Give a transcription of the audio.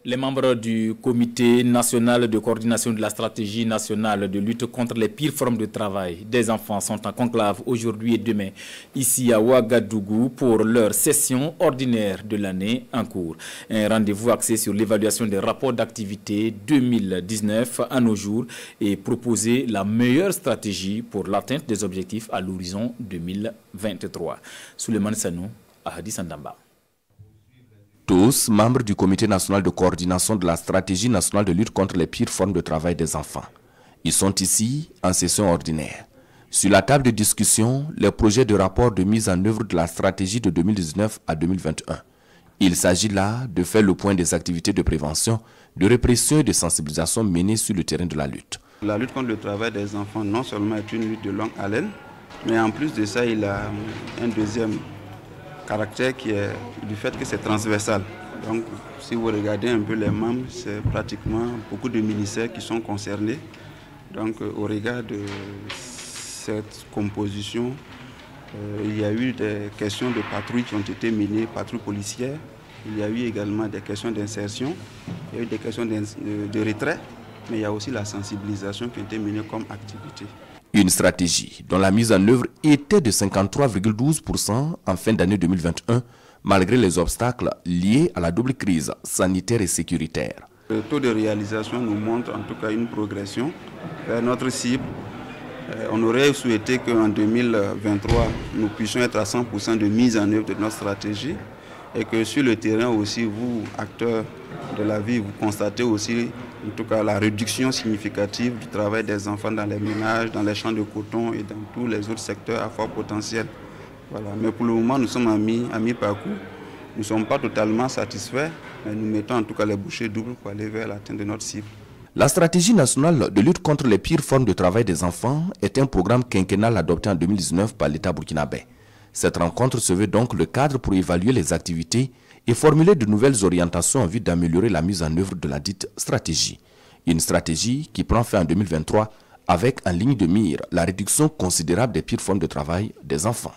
Les membres du Comité national de coordination de la stratégie nationale de lutte contre les pires formes de travail des enfants sont en conclave aujourd'hui et demain ici à Ouagadougou pour leur session ordinaire de l'année en cours. Un rendez-vous axé sur l'évaluation des rapports d'activité 2019 à nos jours et proposer la meilleure stratégie pour l'atteinte des objectifs à l'horizon 2023. Souleymane Sanou, Ahadi Sandamba. Tous membres du Comité national de coordination de la stratégie nationale de lutte contre les pires formes de travail des enfants. Ils sont ici en session ordinaire. Sur la table de discussion, les projets de rapport de mise en œuvre de la stratégie de 2019 à 2021. Il s'agit là de faire le point des activités de prévention, de répression et de sensibilisation menées sur le terrain de la lutte. La lutte contre le travail des enfants non seulement est une lutte de longue haleine, mais en plus de ça, il a un deuxième caractère qui est du fait que c'est transversal. Donc si vous regardez un peu les membres, c'est pratiquement beaucoup de ministères qui sont concernés. Donc au regard de cette composition, il y a eu des questions de patrouille qui ont été menées, patrouilles policières. Il y a eu également des questions d'insertion, il y a eu des questions de retrait, mais il y a aussi la sensibilisation qui a été menée comme activité. Une stratégie dont la mise en œuvre était de 53,12% en fin d'année 2021, malgré les obstacles liés à la double crise sanitaire et sécuritaire. Le taux de réalisation nous montre en tout cas une progression vers notre cible. On aurait souhaité qu'en 2023, nous puissions être à 100% de mise en œuvre de notre stratégie et que sur le terrain aussi, vous, acteurs de la vie, vous constatez aussi en tout cas la réduction significative du travail des enfants dans les ménages, dans les champs de coton et dans tous les autres secteurs à fort potentiel. Voilà. Mais pour le moment, nous sommes à mi-parcours. Nous ne sommes pas totalement satisfaits, mais nous mettons en tout cas les bouchées doubles pour aller vers l'atteinte de notre cible. La stratégie nationale de lutte contre les pires formes de travail des enfants est un programme quinquennal adopté en 2019 par l'État burkinabé. Cette rencontre se veut donc le cadre pour évaluer les activités et formuler de nouvelles orientations en vue d'améliorer la mise en œuvre de la dite stratégie. Une stratégie qui prend fin en 2023 avec en ligne de mire la réduction considérable des pires formes de travail des enfants.